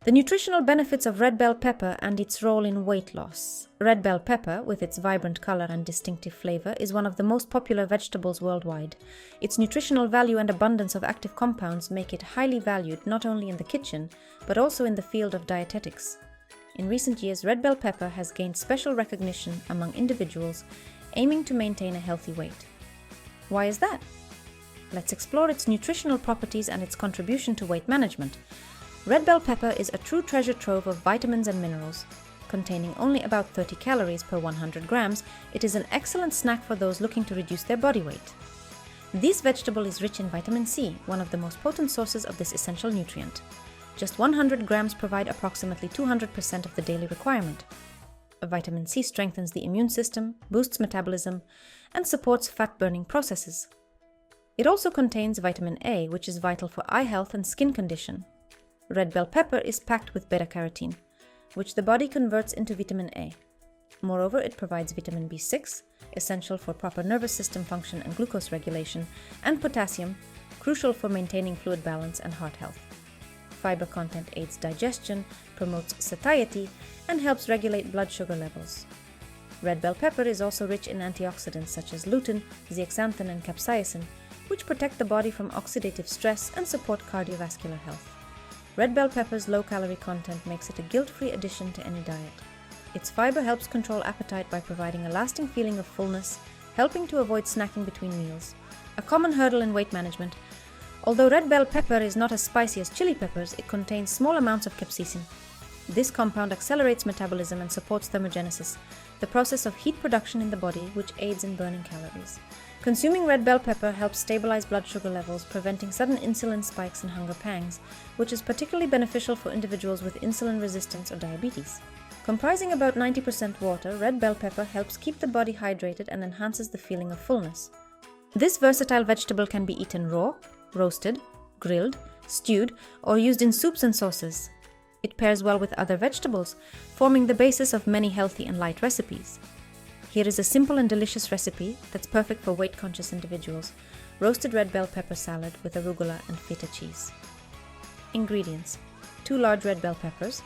The nutritional benefits of red bell pepper and its role in weight loss. Red bell pepper, with its vibrant color and distinctive flavor, is one of the most popular vegetables worldwide. Its nutritional value and abundance of active compounds make it highly valued not only in the kitchen, but also in the field of dietetics. In recent years, red bell pepper has gained special recognition among individuals aiming to maintain a healthy weight. Why is that? Let's explore its nutritional properties and its contribution to weight management. Red bell pepper is a true treasure trove of vitamins and minerals. Containing only about 30 calories per 100 grams, it is an excellent snack for those looking to reduce their body weight. This vegetable is rich in vitamin C, one of the most potent sources of this essential nutrient. Just 100 grams provide approximately 200% of the daily requirement. Vitamin C strengthens the immune system, boosts metabolism, and supports fat-burning processes. It also contains vitamin A, which is vital for eye health and skin condition. Red bell pepper is packed with beta-carotene, which the body converts into vitamin A. Moreover, it provides vitamin B6, essential for proper nervous system function and glucose regulation, and potassium, crucial for maintaining fluid balance and heart health. Fiber content aids digestion, promotes satiety, and helps regulate blood sugar levels. Red bell pepper is also rich in antioxidants such as lutein, zeaxanthin, and capsaicin, which protect the body from oxidative stress and support cardiovascular health. Red bell pepper's low-calorie content makes it a guilt-free addition to any diet. Its fiber helps control appetite by providing a lasting feeling of fullness, helping to avoid snacking between meals. A common hurdle in weight management. Although red bell pepper is not as spicy as chili peppers, it contains small amounts of capsaicin. This compound accelerates metabolism and supports thermogenesis, the process of heat production in the body which aids in burning calories. Consuming red bell pepper helps stabilize blood sugar levels, preventing sudden insulin spikes and hunger pangs, which is particularly beneficial for individuals with insulin resistance or diabetes. Comprising about 90% water, red bell pepper helps keep the body hydrated and enhances the feeling of fullness. This versatile vegetable can be eaten raw, roasted, grilled, stewed, or used in soups and sauces. It pairs well with other vegetables, forming the basis of many healthy and light recipes. Here is a simple and delicious recipe that's perfect for weight-conscious individuals: roasted red bell pepper salad with arugula and feta cheese. Ingredients: 2 large red bell peppers,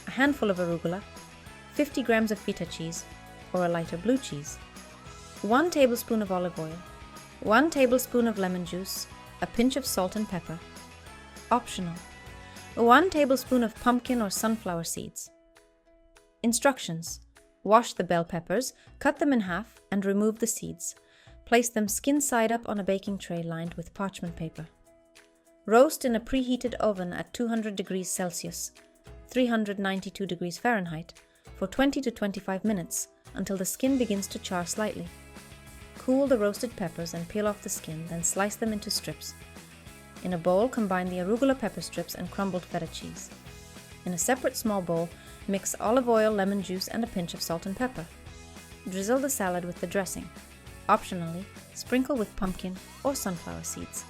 a handful of arugula, 50 grams of feta cheese or a lighter blue cheese, 1 tablespoon of olive oil, 1 tablespoon of lemon juice, a pinch of salt and pepper. Optional: 1 tablespoon of pumpkin or sunflower seeds. Instructions: wash the bell peppers, cut them in half, and remove the seeds. Place them skin side up on a baking tray lined with parchment paper. Roast in a preheated oven at 200 degrees Celsius, 392 degrees Fahrenheit, for 20 to 25 minutes until the skin begins to char slightly. Cool the roasted peppers and peel off the skin, then slice them into strips. In a bowl, combine the arugula pepper strips and crumbled feta cheese. In a separate small bowl, mix olive oil, lemon juice, and a pinch of salt and pepper. Drizzle the salad with the dressing. Optionally, sprinkle with pumpkin or sunflower seeds.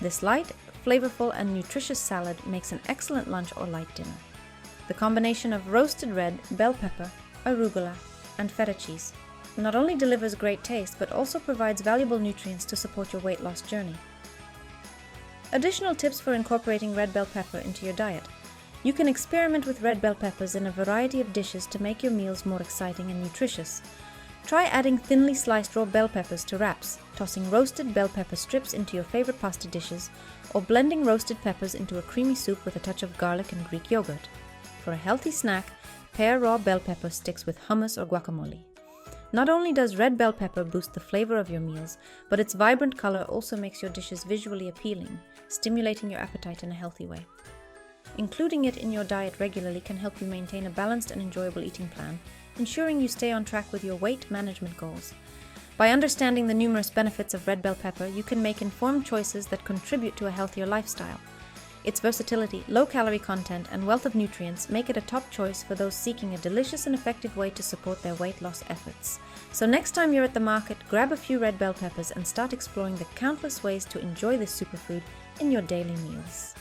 This light, flavorful, and nutritious salad makes an excellent lunch or light dinner. The combination of roasted red bell pepper, arugula, and feta cheese not only delivers great taste but also provides valuable nutrients to support your weight loss journey. Additional tips for incorporating red bell pepper into your diet. You can experiment with red bell peppers in a variety of dishes to make your meals more exciting and nutritious. Try adding thinly sliced raw bell peppers to wraps, tossing roasted bell pepper strips into your favorite pasta dishes, or blending roasted peppers into a creamy soup with a touch of garlic and Greek yogurt. For a healthy snack, pair raw bell pepper sticks with hummus or guacamole. Not only does red bell pepper boost the flavor of your meals, but its vibrant color also makes your dishes visually appealing, stimulating your appetite in a healthy way. Including it in your diet regularly can help you maintain a balanced and enjoyable eating plan, ensuring you stay on track with your weight management goals. By understanding the numerous benefits of red bell pepper, you can make informed choices that contribute to a healthier lifestyle. Its versatility, low-calorie content, and wealth of nutrients make it a top choice for those seeking a delicious and effective way to support their weight loss efforts. So next time you're at the market, grab a few red bell peppers and start exploring the countless ways to enjoy this superfood in your daily meals.